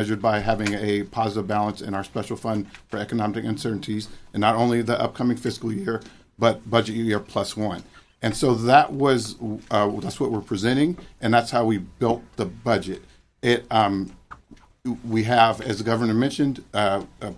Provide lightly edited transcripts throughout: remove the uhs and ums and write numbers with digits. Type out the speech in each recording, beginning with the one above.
measured by having a positive balance in our special fund for economic uncertainties, and not only the upcoming fiscal year, but budget year +1. And so that's what we're presenting, and that's how we built the budget. We have, as the governor mentioned,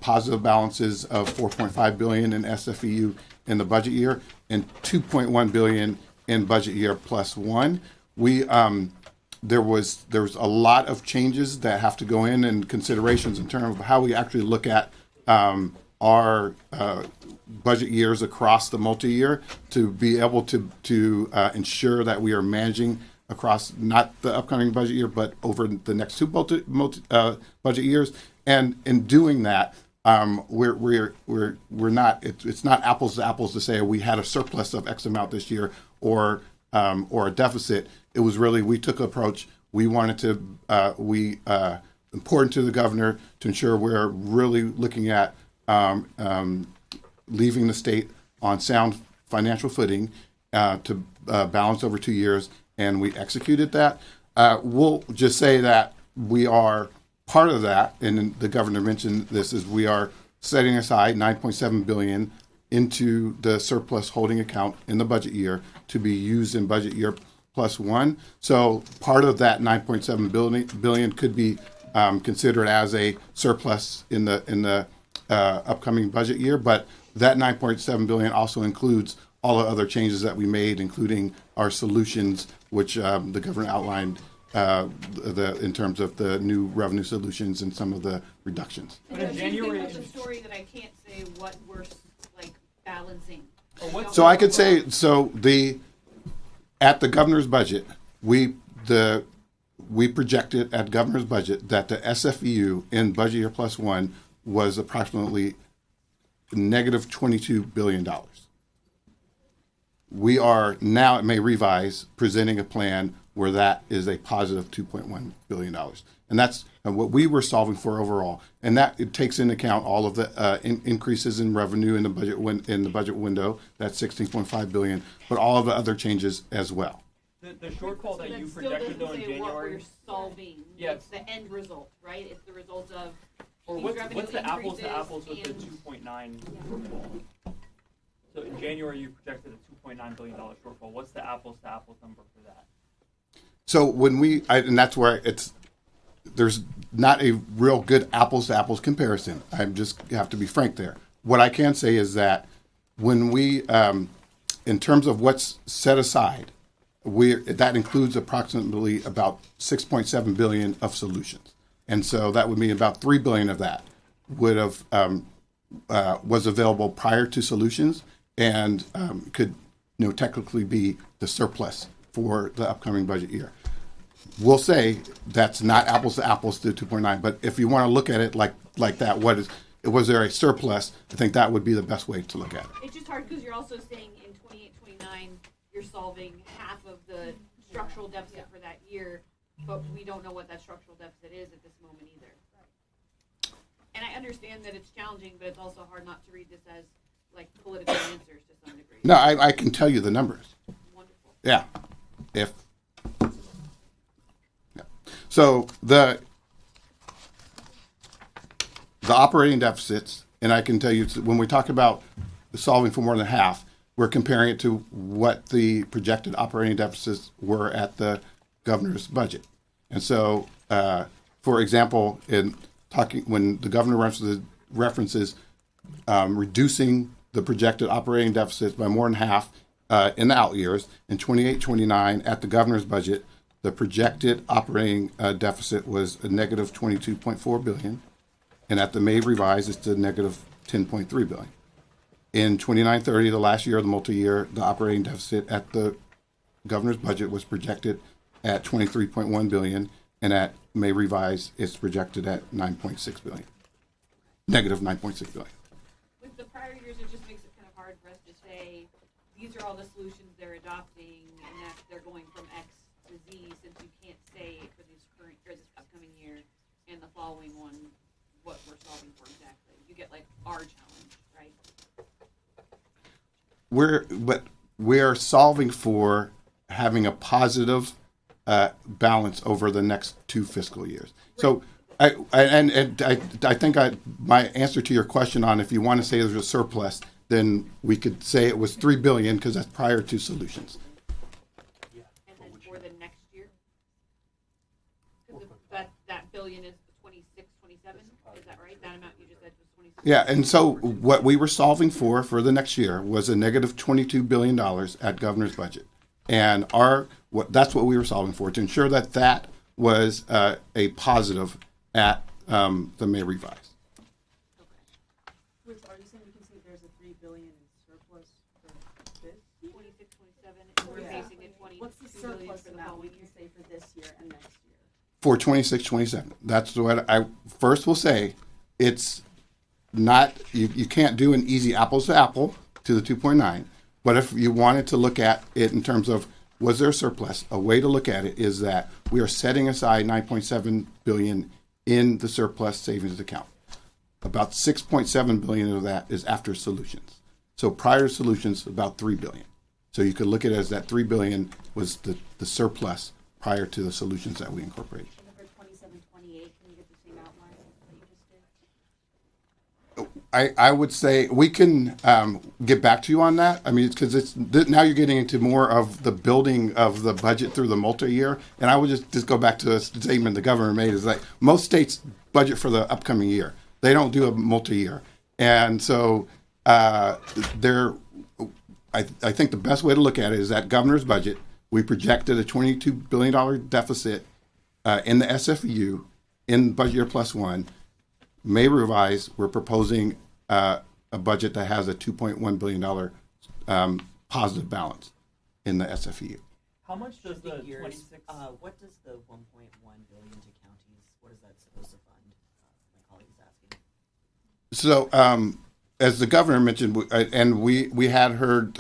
positive balances of $4.5 billion in SFEU in the budget year and $2.1 billion in budget year +1. There was a lot of changes that have to go in and considerations in terms of how we actually look at our budget years across the multi-year to be able to ensure that we are managing across not the upcoming budget year, but over the next two budget years. And in doing that, we're not. It's not apples to apples to say we had a surplus of X amount this year or a deficit. It was really we took an approach. We wanted to important to the governor to ensure we're really looking at leaving the state on sound financial footing to balance over 2 years. And we executed that. We'll just say that we are part of that, and the governor mentioned this, is we are setting aside $9.7 billion into the surplus holding account in the budget year to be used in budget year +1. So part of that $9.7 billion could be considered as a surplus in the upcoming budget year, but that $9.7 billion also includes all the other changes that we made, including our solutions, which the governor outlined in terms of the new revenue solutions and some of the reductions. But in January, the story that I can't say what we're balancing. So I could say at the governor's budget, we projected at governor's budget that the SFEU in budget year +1 was approximately negative $22 billion. We are now, it may revise, presenting a plan where that is a positive $2.1 billion. And that's what we were solving for overall. And that it takes into account all of the increases in revenue in the budget window, that's $16.5 billion, but all of the other changes as well. The shortfall that you projected though in January. What we're solving. Yes. It's the end result, right? It's the result of. Or what's the apples to apples with the 2.9 shortfall? So in January you projected a $2.9 billion shortfall. What's the apples to apples number for that? So when and that's where there's not a real good apples to apples comparison. I just have to be frank there. What I can say is that when we, in terms of what's set aside, that includes approximately about $6.7 billion of solutions. And so that would mean about $3 billion of that would have was available prior to solutions and could technically be the surplus for the upcoming budget year. We'll say that's not apples to apples to 2.9, but if you want to look at it like that, was there a surplus? I think that would be the best way to look at it. It's just hard because you're also saying in 28-29 you're solving half of the structural deficit for that year, but we don't know what that structural deficit is at this moment either. And I understand that it's challenging, but it's also hard not to read this as like political answers to some degree. No, I can tell you the numbers. Wonderful. Yeah. So the operating deficits, and I can tell you when we talk about solving for more than half, we're comparing it to what the projected operating deficits were at the governor's budget. And so, for example, when the governor references reducing the projected operating deficits by more than half in the out years, in 28-29 at the governor's budget, the projected operating deficit was a negative $22.4 billion, and at the May revise, it's a negative $10.3 billion. In 29-30, the last year of the multi-year, the operating deficit at the governor's budget was projected at $23.1 billion, and at May revise, it's projected at $9.6 billion, negative $9.6 billion. With the prior years, it just makes it kind of hard for us to say these are all the solutions they're adopting, and that they're going from X to Z, since you can't say for this upcoming year and the following one what we're solving for exactly. You get like our challenge, right? We're solving for having a positive balance over the next two fiscal years. So I think my answer to your question on if you want to say there's a surplus, then we could say it was $3 billion because that's prior to solutions. And then for the next year? Because that billion is 26, 27, is that right? That amount you just said was 26? Yeah, and so what we were solving for the next year was a negative $22 billion at governor's budget. And that's what we were solving for, to ensure that that was a positive at the May revise. Are you saying we can say there's a $3 billion in surplus for this? 26, 27, and we're facing a 22 What's the billion surplus for the amount we following can year? say for this year and next year? For 26, 27. That's what I first will say. It's not, you can't do an easy apples to apple to the 2.9. But if you wanted to look at it in terms of was there a surplus, a way to look at it is that we are setting aside $9.7 billion in the surplus savings account. About $6.7 billion of that is after solutions. So prior to solutions, about $3 billion. So you could look at it as that $3 billion was the surplus prior to the solutions that we incorporated. And for 27, 28, can you get the same outline that you just did? I would say we can get back to you on that. I mean, because now you're getting into more of the building of the budget through the multi-year. And I would just go back to a statement the governor made is like most states budget for the upcoming year. They don't do a multi-year. And so I think the best way to look at it is that governor's budget. We projected a $22 billion deficit in the SFU in budget year plus one. May revise, we're proposing a budget that has a $2.1 billion positive balance in the SFU. How much does the Years, 26? what does the 1.1 billion to counties? What is that supposed to fund? My colleague is asking. So, as the governor mentioned, and we had heard,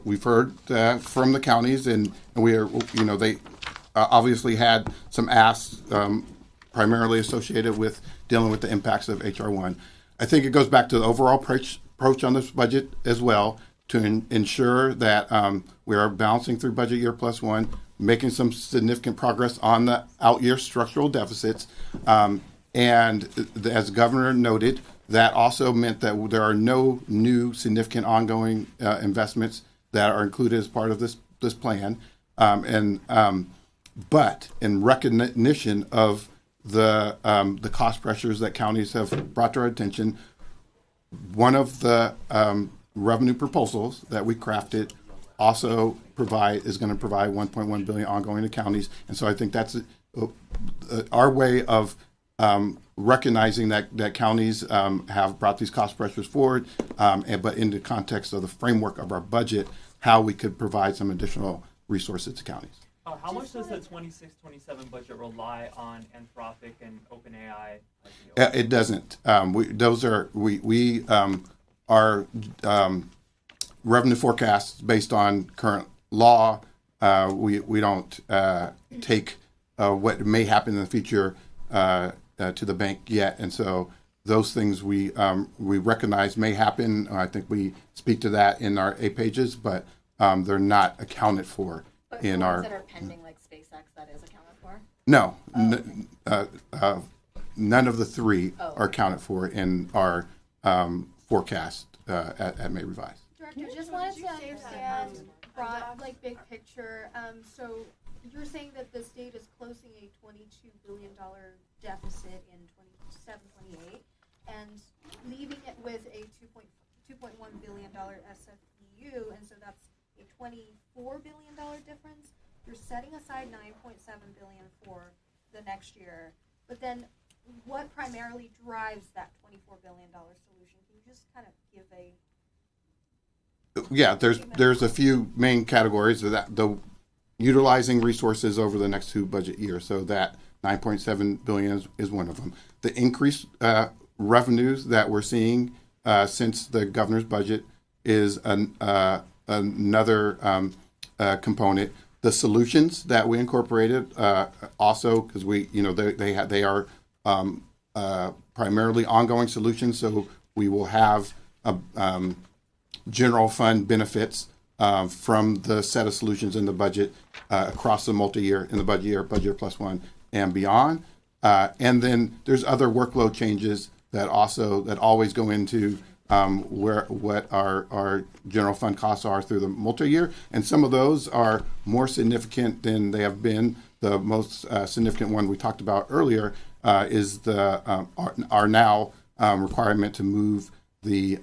we've heard from the counties, and we are, they obviously had some asks, primarily associated with dealing with the impacts of HR 1. I think it goes back to the overall approach on this budget as well to ensure that we are balancing through budget year plus one, making some significant progress on the out year structural deficits. And as the governor noted, that also meant that there are no new significant ongoing investments that are included as part of this plan. But in recognition of the cost pressures that counties have brought to our attention, one of the revenue proposals that we crafted also is going to provide 1.1 billion ongoing to counties, and so I think that's our way of recognizing that counties have brought these cost pressures forward, but in the context of the framework of our budget, how we could provide some additional resources to counties. How much does the 26-27 budget rely on Anthropic and OpenAI? It doesn't. Our revenue forecasts based on current law. We don't take what may happen in the future to the bank yet, and so those things we recognize may happen. I think we speak to that in our 8 pages, but they're not accounted for. But in the our ones that are pending, like SpaceX, that is accounted for? No, Oh. none of the 3 Oh. are accounted for in our forecast at May Revise. Director, just wanted to understand, like big picture. So you're saying that the state is closing a $22 billion deficit in 27, 28, and leaving it with a $2.1 billion SFU, and so that's a $24 billion difference. You're setting aside $9.7 billion for the next year, but then what primarily drives that $24 billion solution? Can you just kind of give a... Yeah, there's a few main categories of that. The utilizing resources over the next 2 budget years, so that $9.7 billion is one of them. The increased revenues that we're seeing since the governor's budget is another component. The solutions that we incorporated also, because they are primarily ongoing solutions, so we will have general fund benefits from the set of solutions in the budget across the multi-year in the budget year plus one and beyond. And then there's other workload changes that always go into what our general fund costs are through the multi-year, and some of those are more significant than they have been. The most significant one we talked about earlier is our now requirement to move the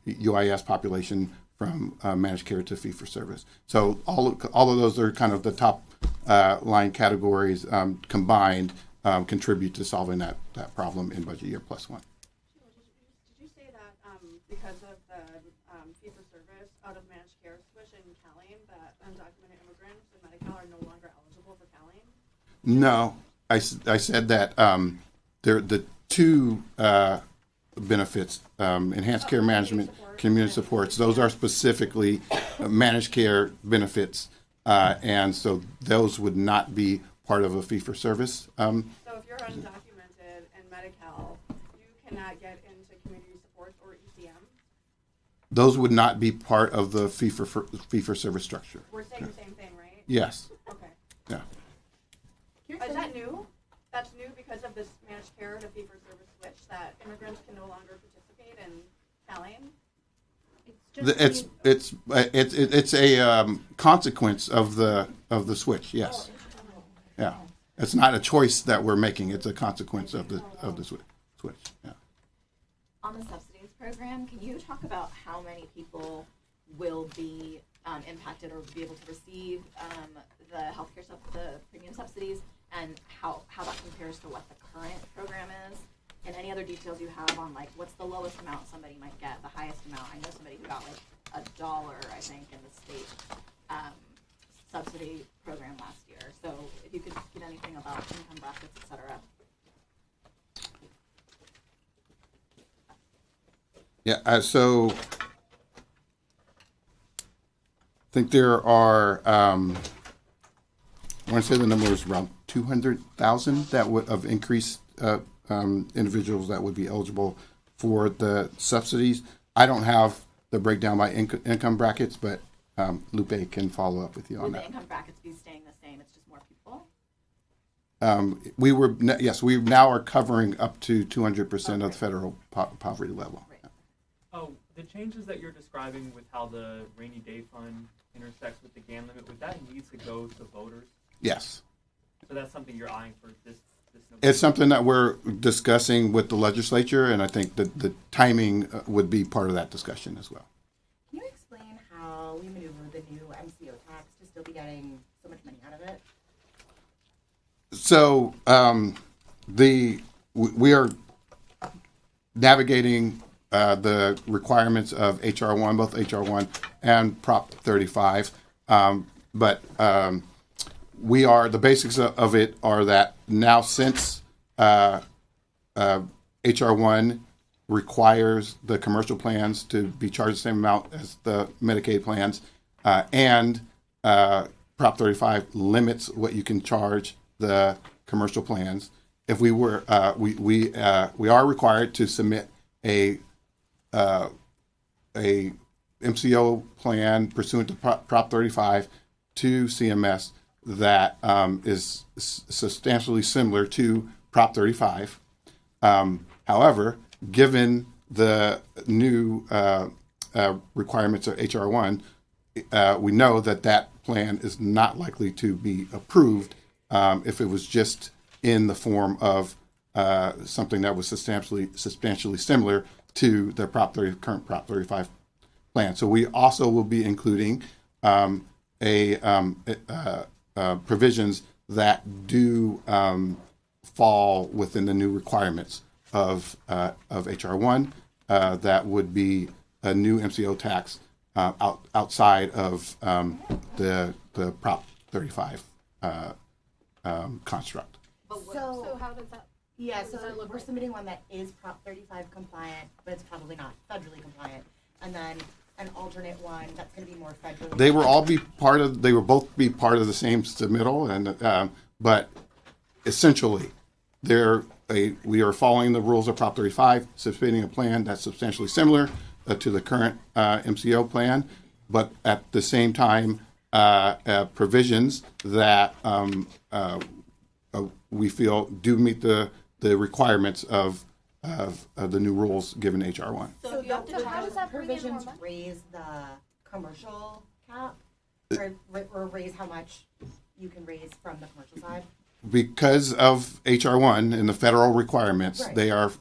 UIS population from managed care to fee-for-service. So all of those are kind of the top line categories combined contribute to solving that problem in budget year +1. Did you say that because of the fee-for-service out of managed care switch in CalAIM, that undocumented immigrants in Medi-Cal are no longer eligible for CalAIM? No, I said that the two benefits, enhanced care management, community supports, those are specifically managed care benefits, and so those would not be part of a fee-for-service. So if you're undocumented in Medi-Cal, you cannot get into community supports or ECM? Those would not be part of the fee-for-service structure. We're saying the same thing, right? Yes. Okay. Yeah. Is that new? That's new because of this managed care to fee-for-service switch, that immigrants can no longer participate in CalAIM? It's a consequence of the switch. Yes. Yeah. It's not a choice that we're making. It's a consequence of the switch. Yeah. On the subsidies program, can you talk about how many people will be impacted or be able to receive the healthcare the premium subsidies, and how that compares to what the current program is, and any other details you have on like what's the lowest amount somebody might get, the highest amount? I know somebody who got like $1, I think, in the state subsidy program last year. So if you could get anything about income brackets, et cetera. Yeah. So I think there are. I want to say the number is around 200,000 that would of increased individuals that would be eligible for the subsidies. I don't have the breakdown by income brackets, but Lupe can follow up with you on Will that. the income brackets be staying the same? It's just more people? We now are covering up to 200% of the federal poverty level. Right. Oh, the changes that you're describing with how the rainy day fund intersects with the GAN limit, would that need to go to voters? Yes. So that's something you're eyeing for this November? It's something that we're discussing with the legislature, and I think that the timing would be part of that discussion as well. Can you explain how we maneuver the new MCO tax to still be getting so much money out of it? So we are navigating the requirements of HR1, both HR1 and Prop 35, but we are, the basics of it are that now since HR1 requires the commercial plans to be charged the same amount as the Medicaid plans, and Prop 35 limits what you can charge the commercial plans. If we were, we are required to submit a MCO plan pursuant to Prop 35 to CMS that is substantially similar to Prop 35. However, given the new requirements of HR1, we know that plan is not likely to be approved if it was just in the form of something that was substantially similar to the current Prop 35 plan. So we also will be including provisions that do fall within the new requirements of HR1. That would be a new MCO tax outside of the Prop 35 construct. So how does that? yeah, does so that look we're like? submitting one that is Prop 35 compliant, but it's probably not federally compliant, and then an alternate one that's going to be more federally. They will all be they will both be part of the same submittal, and but essentially, we are following the rules of Prop 35, submitting a plan that's substantially similar to the current MCO plan, but at the same time, provisions that we feel do meet the requirements of the new rules given HR1. So you have to those how does that bring in more provisions money? raise the commercial cap, or raise how much you can raise from the commercial side? Because of HR1 and the federal requirements, Right. they are,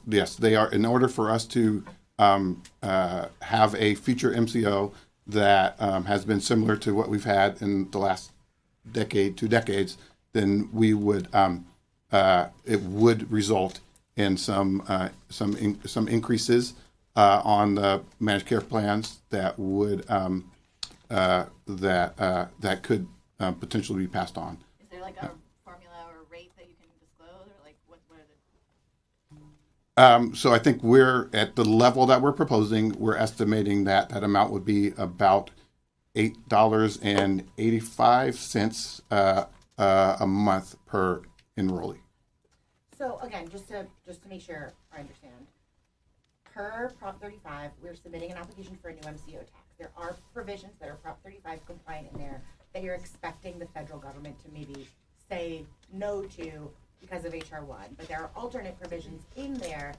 in order for us to have a future MCO that has been similar to what we've had in the last decade, 2 decades, then we would, it would result in some increases on the managed care plans that would, that could potentially be passed on. Is there like a formula or rate that you can disclose, or like what are the? So I think we're at the level that we're proposing. We're estimating that that amount would be about $8.85 a month per enrollee. So again, just to make sure I understand, per Prop 35, we're submitting an application for a new MCO tax. There are provisions that are Prop 35 compliant in there that you're expecting the federal government to maybe say no to because of HR1. But there are alternate provisions in there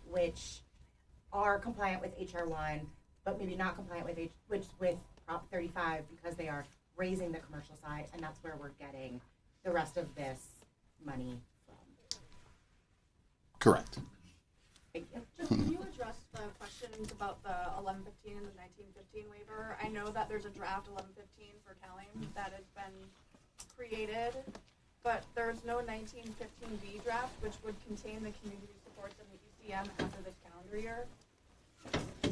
which are compliant with HR1, but maybe not compliant with Prop 35 because they are raising the commercial side, and that's where we're getting the rest of this money from. Correct. Thank you. Just can you address the questions about the 1115 and the 1915 waiver? I know that there's a draft 1115 for Calling that has been created, but there's no 1915B draft, which would contain the community supports and the ECM after this calendar year.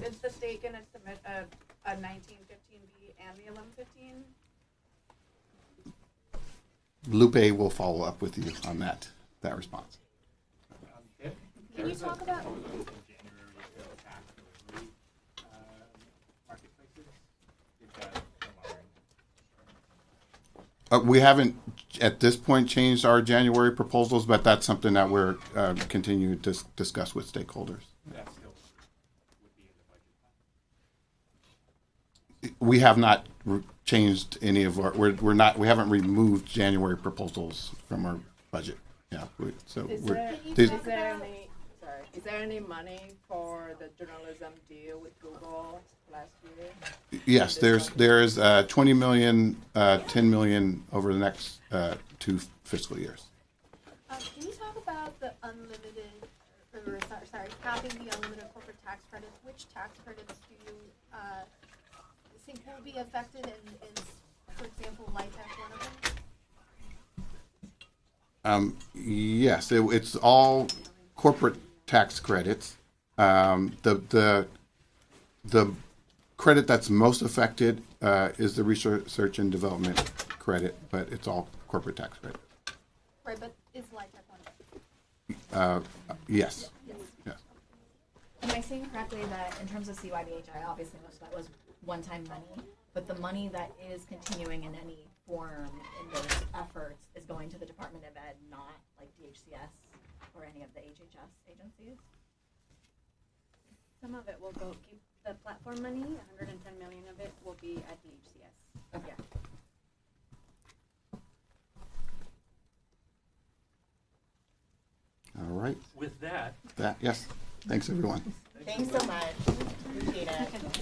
Is the state going to submit a 1915B and the 1115? Lupe will follow up with you on that response. Can you talk about? We haven't at this point changed our January proposals, but that's something that we're continuing to discuss with stakeholders. That still would be in the budget. We have not changed any of our. We haven't removed January proposals from our budget. Yeah. Is there any money for the journalism deal with Google last year? Yes, there is 20 million, 10 million over the next 2 fiscal years. Can you talk about the unlimited, or sorry, capping the unlimited corporate tax credits? Which tax credits do you think will be affected, and is, for example, LIHTC one of them? Yes, it's all corporate tax credits. The credit that's most affected is the research and development credit, but it's all corporate tax credit. Right, but is LIHTC one of them? Yes. Yes. Am I saying correctly that in terms of CYBHI, obviously most of that was one-time money, but the money that is continuing in any form in those efforts is going to the Department of Ed, not like DHCS or any of the HHS agencies? Some of it will go, keep the platform money, 110 million of it will be at DHCS. Okay. All right. With that, Yes. Thanks, everyone. Thanks so much. Appreciate it.